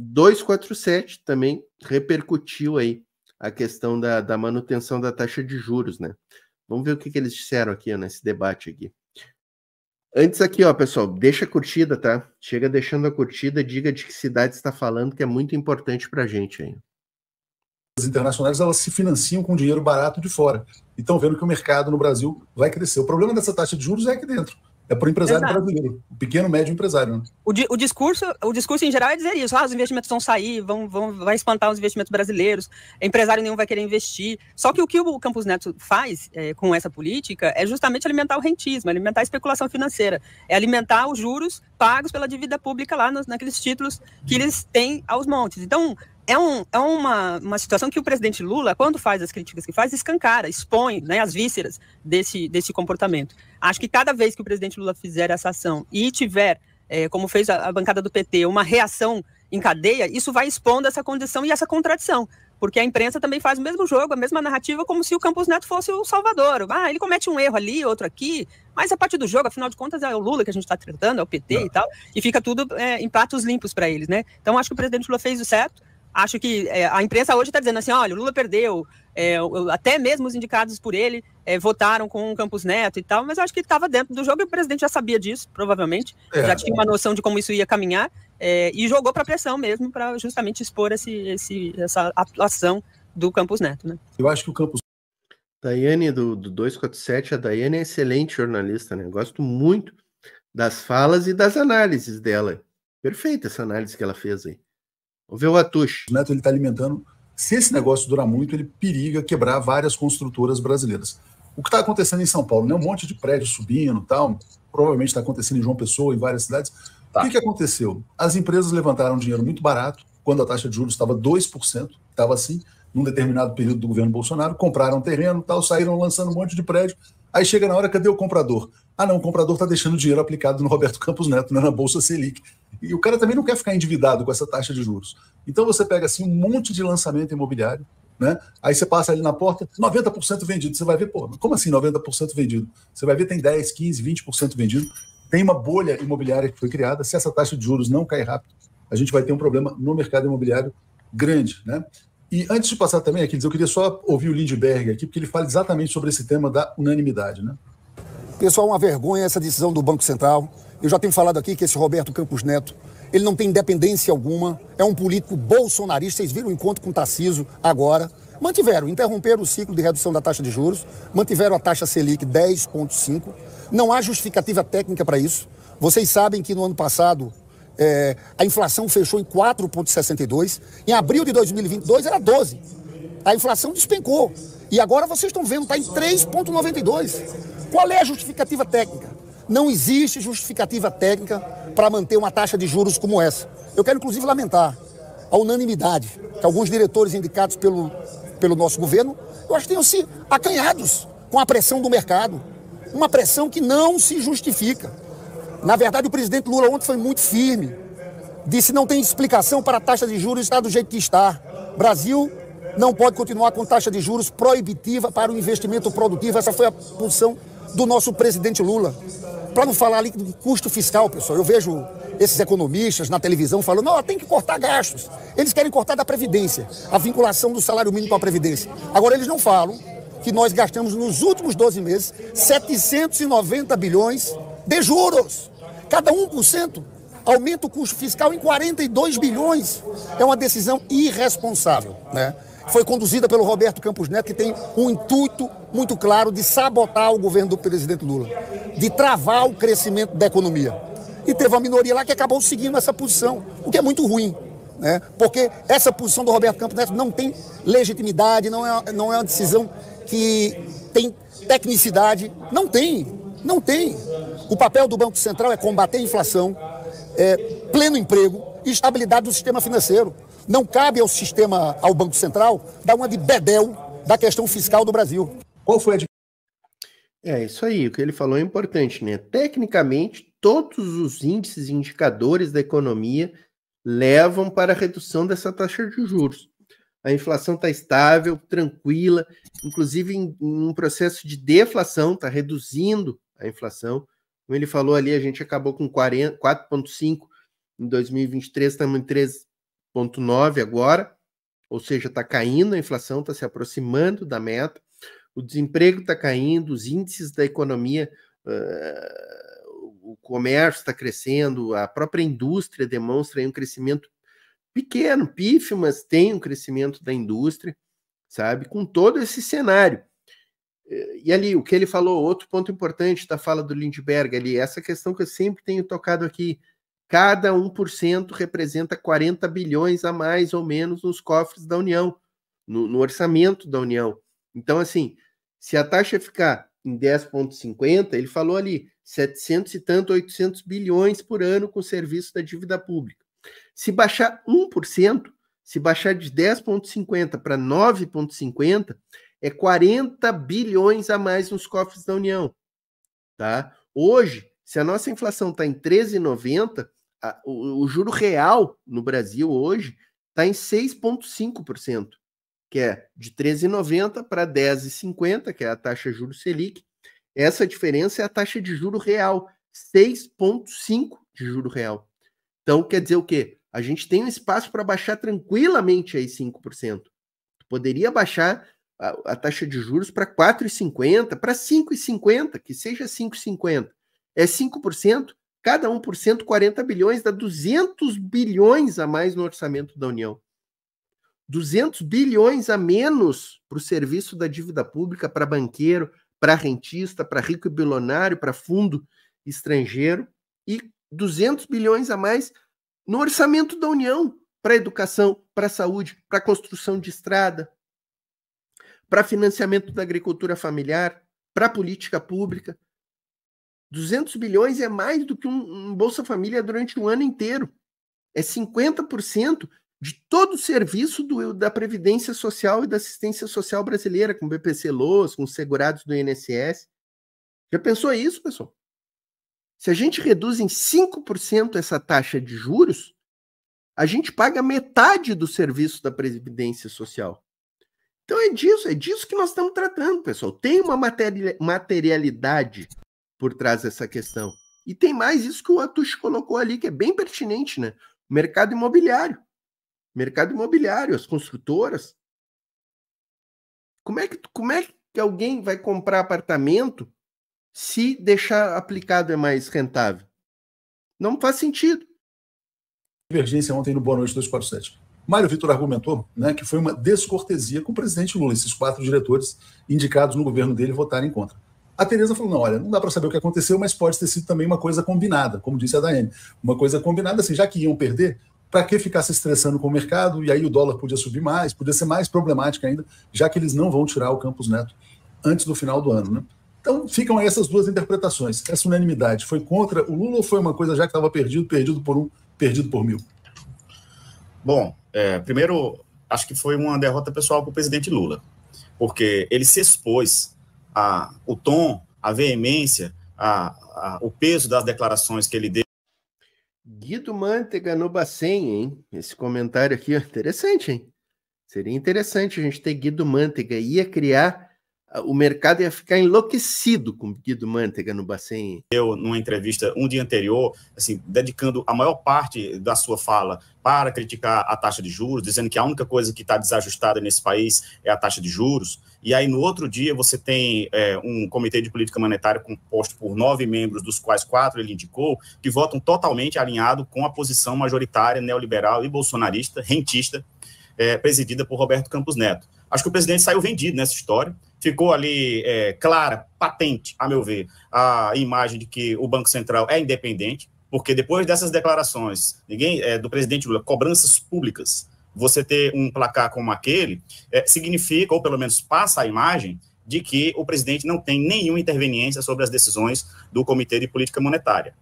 247 também repercutiu aí a questão da manutenção da taxa de juros, né? Vamos ver o que eles disseram aqui, ó, nesse debate aqui. Antes aqui, ó, pessoal, deixa a curtida, tá? Chega deixando a curtida, diga de que cidade está falando, que é muito importante pra gente aí. As internacionais, elas se financiam com dinheiro barato de fora. E estão vendo que o mercado no Brasil vai crescer. O problema dessa taxa de juros é aqui dentro. É para o empresário brasileiro, o pequeno, médio empresário. Né? O discurso em geral é dizer isso. Os investimentos vão sair, vai espantar os investimentos brasileiros, empresário nenhum vai querer investir. Só que o o Campos Neto faz com essa política é justamente alimentar o rentismo, alimentar a especulação financeira, é alimentar os juros pagos pela dívida pública lá naqueles títulos que eles têm aos montes. Então, é uma situação que o presidente Lula, quando faz as críticas que faz, escancara, expõe, né, as vísceras desse comportamento. Acho que cada vez que o presidente Lula fizer essa ação e tiver, como fez a bancada do PT, uma reação em cadeia, isso vai expondo essa condição e essa contradição. Porque a imprensa também faz o mesmo jogo, a mesma narrativa, como se o Campos Neto fosse o salvador. Ele comete um erro ali, outro aqui, mas é parte do jogo, afinal de contas é o Lula que a gente está tratando, é o PT e tal, e fica tudo em pratos limpos para eles, né? Então acho que o presidente Lula fez o certo. Acho que a imprensa hoje está dizendo assim, olha, o Lula perdeu, até mesmo os indicados por ele votaram com o Campos Neto e tal, mas eu acho que estava dentro do jogo e o presidente já sabia disso, provavelmente, já tinha uma noção de como isso ia caminhar, e jogou para a pressão mesmo, para justamente expor essa atuação do Campos Neto. Né? Eu acho que o Campos... Daiane, do 247, a Daiane é excelente jornalista, né? Gosto muito das falas e das análises dela. Perfeita essa análise que ela fez aí. Vamos ver o Atush. O Neto está alimentando. Se esse negócio durar muito, ele periga quebrar várias construtoras brasileiras. O que está acontecendo em São Paulo, né? Um monte de prédio subindo, tal. Provavelmente está acontecendo em João Pessoa, em várias cidades. Tá. O que aconteceu? As empresas levantaram dinheiro muito barato, quando a taxa de juros estava 2%, estava assim, num determinado período do governo Bolsonaro, compraram terreno, tal, saíram lançando um monte de prédio. Aí chega na hora, cadê o comprador? Ah, não, o comprador está deixando o dinheiro aplicado no Roberto Campos Neto, né, na Bolsa Selic. E o cara também não quer ficar endividado com essa taxa de juros. Então você pega assim um monte de lançamento imobiliário, né? Aí você passa ali na porta, 90% vendido. Você vai ver, pô, como assim 90% vendido? Você vai ver tem 10, 15, 20% vendido. Tem uma bolha imobiliária que foi criada. Se essa taxa de juros não cair rápido, a gente vai ter um problema no mercado imobiliário grande, né? E antes de passar também, Aquiles, eu queria só ouvir o Lindbergh aqui, porque ele fala exatamente sobre esse tema da unanimidade, né? Pessoal, uma vergonha essa decisão do Banco Central. Eu já tenho falado aqui que esse Roberto Campos Neto, ele não tem independência alguma, é um político bolsonarista. Vocês viram o encontro com o Tarcísio agora. Interromperam o ciclo de redução da taxa de juros, mantiveram a taxa Selic 10,5. Não há justificativa técnica para isso. Vocês sabem que no ano passado a inflação fechou em 4,62. Em abril de 2022 era 12. A inflação despencou. E agora vocês estão vendo, está em 3,92. Qual é a justificativa técnica? Não existe justificativa técnica para manter uma taxa de juros como essa. Eu quero, inclusive, lamentar a unanimidade que alguns diretores indicados pelo nosso governo, eu acho que tenham se acanhados com a pressão do mercado. Uma pressão que não se justifica. Na verdade, o presidente Lula ontem foi muito firme. Disse que não tem explicação para a taxa de juros estar do jeito que está. Brasil não pode continuar com taxa de juros proibitiva para o investimento produtivo. Essa foi a posição do nosso presidente Lula. Para não falar ali de custo fiscal, pessoal, eu vejo esses economistas na televisão falando, não, tem que cortar gastos. Eles querem cortar da Previdência, a vinculação do salário mínimo com a Previdência. Agora, eles não falam que nós gastamos nos últimos 12 meses 790 bilhões de juros. Cada 1% aumenta o custo fiscal em 42 bilhões. É uma decisão irresponsável, né? Foi conduzida pelo Roberto Campos Neto, que tem um intuito muito claro de sabotar o governo do presidente Lula, de travar o crescimento da economia. E teve uma minoria lá que acabou seguindo essa posição, o que é muito ruim, né? Porque essa posição do Roberto Campos Neto não tem legitimidade, não é uma decisão que tem tecnicidade. Não tem. O papel do Banco Central é combater a inflação, pleno emprego e estabilidade do sistema financeiro. Não cabe ao Banco Central dar uma de bedel da questão fiscal do Brasil. Qual foi a... Isso aí, o que ele falou é importante, né? Tecnicamente, todos os índices e indicadores da economia levam para a redução dessa taxa de juros. A inflação está estável, tranquila, inclusive em um processo de deflação, está reduzindo a inflação. Como ele falou ali, a gente acabou com 4,5 em 2023, estamos em 4,9 agora, ou seja, está caindo, a inflação está se aproximando da meta, o desemprego está caindo, os índices da economia, o comércio está crescendo, a própria indústria demonstra aí um crescimento pequeno, pífio, mas tem um crescimento da indústria, sabe? Com todo esse cenário. E ali, o que ele falou, outro ponto importante da fala do Lindbergh ali, essa questão que eu sempre tenho tocado aqui, cada 1% representa 40 bilhões a mais ou menos nos cofres da União, no orçamento da União. Então, assim, se a taxa ficar em 10,50, ele falou ali, 700 e tanto, 800 bilhões por ano com o serviço da dívida pública. Se baixar 1%, se baixar de 10,50 para 9,50, é 40 bilhões a mais nos cofres da União. Tá? Hoje, se a nossa inflação está em 13,90, o juro real no Brasil hoje está em 6,5%, que é de 13,90 para 10,50, que é a taxa de juros Selic. Essa diferença é a taxa de juro real, 6,5% de juro real. Então, quer dizer o quê? A gente tem um espaço para baixar tranquilamente aí 5%. Poderia baixar a taxa de juros para 4,50%, para 5,50%, que seja 5,50%. É 5%, cada 1%, 40 bilhões, dá 200 bilhões a mais no orçamento da União. 200 bilhões a menos para o serviço da dívida pública, para banqueiro, para rentista, para rico e bilionário, para fundo estrangeiro, e 200 bilhões a mais no orçamento da União, para educação, para saúde, para construção de estrada, para financiamento da agricultura familiar, para política pública. 200 bilhões é mais do que um Bolsa Família durante um ano inteiro. É 50% de todo o serviço da Previdência Social e da Assistência Social brasileira, com BPC-Loas, com os segurados do INSS. Já pensou isso, pessoal? Se a gente reduz em 5% essa taxa de juros, a gente paga metade do serviço da Previdência Social. Então é disso que nós estamos tratando, pessoal. Tem uma materialidade por trás dessa questão. E tem mais isso que o Atush colocou ali, que é bem pertinente, né? O mercado imobiliário. Mercado imobiliário, as construtoras. Como é que alguém vai comprar apartamento se deixar aplicado é mais rentável? Não faz sentido. Divergência ontem no Boa Noite 247. Mário Vitor argumentou, né, que foi uma descortesia com o presidente Lula, esses 4 diretores indicados no governo dele votarem contra. A Tereza falou, não, olha, não dá para saber o que aconteceu, mas pode ter sido também uma coisa combinada, como disse a Daiane. Uma coisa combinada, assim, já que iam perder, para que ficar se estressando com o mercado? E aí o dólar podia subir mais, podia ser mais problemática ainda, já que eles não vão tirar o Campos Neto antes do final do ano, né? Então, ficam aí essas duas interpretações. Essa unanimidade foi contra o Lula ou foi uma coisa já que estava perdido por um, perdido por mil? Bom, primeiro, acho que foi uma derrota pessoal para o presidente Lula, porque ele se expôs o tom, a veemência, o peso das declarações que ele deu. Guido Mantega no Bacen, hein? Esse comentário aqui, ó, interessante, hein? Seria interessante a gente ter Guido Mantega. Ia criar, o mercado ia ficar enlouquecido com Guido Mantega no Bacen. Eu, numa entrevista um dia anterior, assim, dedicando a maior parte da sua fala para criticar a taxa de juros, dizendo que a única coisa que está desajustada nesse país é a taxa de juros. E aí, no outro dia, você tem um comitê de política monetária composto por 9 membros, dos quais 4 ele indicou, que votam totalmente alinhado com a posição majoritária neoliberal e bolsonarista, rentista, presidida por Roberto Campos Neto. Acho que o presidente saiu vendido nessa história. Ficou ali clara, patente, a meu ver, a imagem de que o Banco Central é independente, porque depois dessas declarações do presidente Lula, cobranças públicas, você ter um placar como aquele, significa, ou pelo menos passa a imagem, de que o presidente não tem nenhuma interveniência sobre as decisões do Comitê de Política Monetária.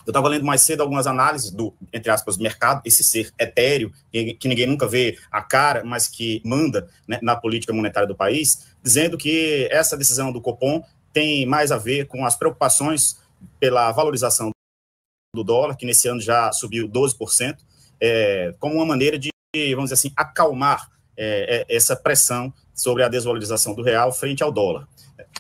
Eu estava lendo mais cedo algumas análises do, entre aspas, mercado, esse ser etéreo, que ninguém nunca vê a cara, mas que manda, né, na política monetária do país, dizendo que essa decisão do Copom tem mais a ver com as preocupações pela valorização do dólar, que nesse ano já subiu 12%, como uma maneira de, vamos dizer assim, acalmar essa pressão sobre a desvalorização do real frente ao dólar.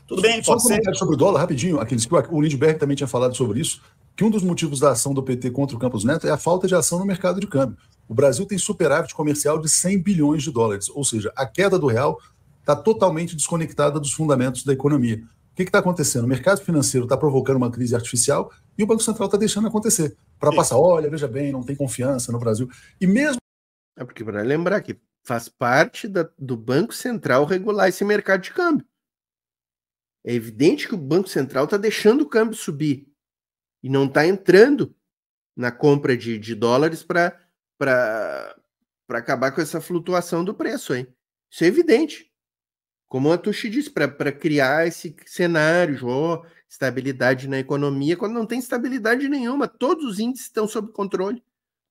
Tudo bem, só pode ser. Sobre o dólar, rapidinho, aqueles que o Lindbergh também tinha falado sobre isso, que um dos motivos da ação do PT contra o Campos Neto é a falta de ação no mercado de câmbio. O Brasil tem superávit comercial de 100 bilhões de dólares, ou seja, a queda do real está totalmente desconectada dos fundamentos da economia. O que está acontecendo? O mercado financeiro está provocando uma crise artificial e o Banco Central está deixando acontecer. Para passar, olha, veja bem, não tem confiança no Brasil. E mesmo... É porque, para lembrar que faz parte do Banco Central regular esse mercado de câmbio. É evidente que o Banco Central está deixando o câmbio subir e não está entrando na compra de dólares para acabar com essa flutuação do preço aí. Isso é evidente. Como a Tuxi disse, para criar esse cenário, estabilidade na economia, quando não tem estabilidade nenhuma. Todos os índices estão sob controle.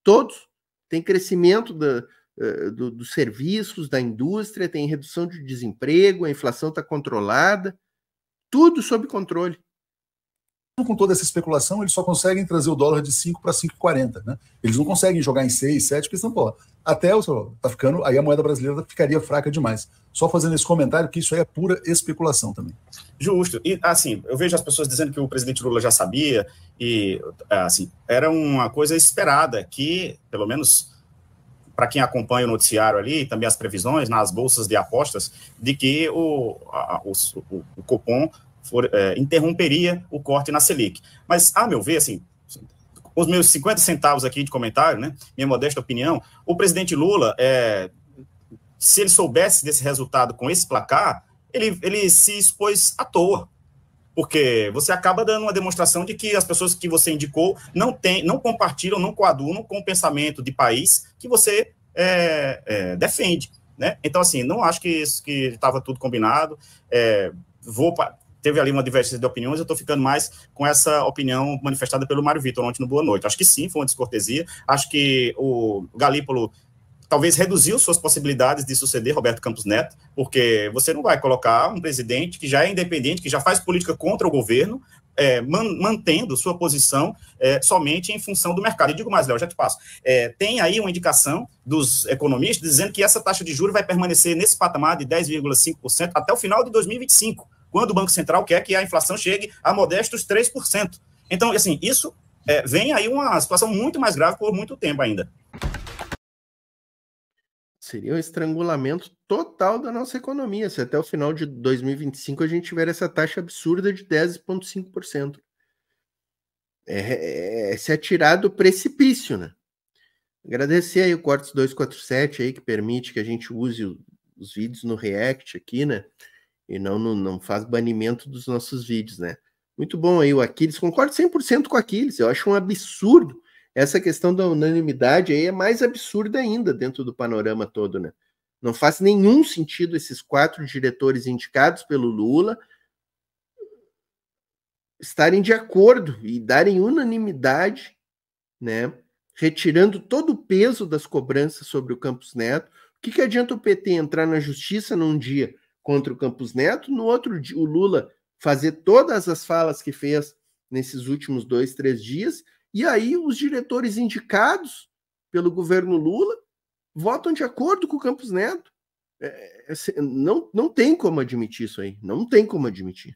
Todos. Tem crescimento dos serviços, da indústria, tem redução de desemprego, a inflação está controlada. Tudo sob controle. Com toda essa especulação, eles só conseguem trazer o dólar de 5 para 5,40, né? Eles não conseguem jogar em 6, 7, porque senão, pô, até tá ficando, aí a moeda brasileira ficaria fraca demais. Só fazendo esse comentário que isso aí é pura especulação também. Justo. E, assim, eu vejo as pessoas dizendo que o presidente Lula já sabia e, assim, era uma coisa esperada que, pelo menos para quem acompanha o noticiário ali, também as previsões nas bolsas de apostas, de que o Copom interromperia o corte na Selic. Mas, a meu ver, assim, os meus 50 centavos aqui de comentário, né, minha modesta opinião, o presidente Lula, se ele soubesse desse resultado com esse placar, ele se expôs à toa, porque você acaba dando uma demonstração de que as pessoas que você indicou não compartilham, não coadunam com o pensamento de país que você defende, né? Então, assim, não acho que estava tudo combinado, teve ali uma divergência de opiniões, eu estou ficando mais com essa opinião manifestada pelo Mário Vitor ontem no Boa Noite. Acho que sim, foi uma descortesia, acho que o Galípolo talvez reduziu suas possibilidades de suceder Roberto Campos Neto, porque você não vai colocar um presidente que já é independente, que já faz política contra o governo, mantendo sua posição somente em função do mercado. E digo mais, Léo, já te passo. Tem aí uma indicação dos economistas dizendo que essa taxa de juros vai permanecer nesse patamar de 10,5% até o final de 2025, quando o Banco Central quer que a inflação chegue a modestos 3%. Então, assim, isso vem aí uma situação muito mais grave por muito tempo ainda. Seria um estrangulamento total da nossa economia, se até o final de 2025 a gente tiver essa taxa absurda de 10,5%. Se atirar do precipício, né? Agradecer aí o Cortes 247 aí, que permite que a gente use os vídeos no React aqui, né? E não faz banimento dos nossos vídeos, né? Muito bom aí o Aquiles, concordo 100% com o Aquiles, eu acho um absurdo. Essa questão da unanimidade aí é mais absurda ainda dentro do panorama todo, né? Não faz nenhum sentido esses 4 diretores indicados pelo Lula estarem de acordo e darem unanimidade, né? Retirando todo o peso das cobranças sobre o Campos Neto. O que adianta o PT entrar na justiça num dia contra o Campos Neto, no outro dia o Lula fazer todas as falas que fez nesses últimos 2, 3 dias, e aí os diretores indicados pelo governo Lula votam de acordo com o Campos Neto. Não tem como admitir isso aí. Não tem como admitir.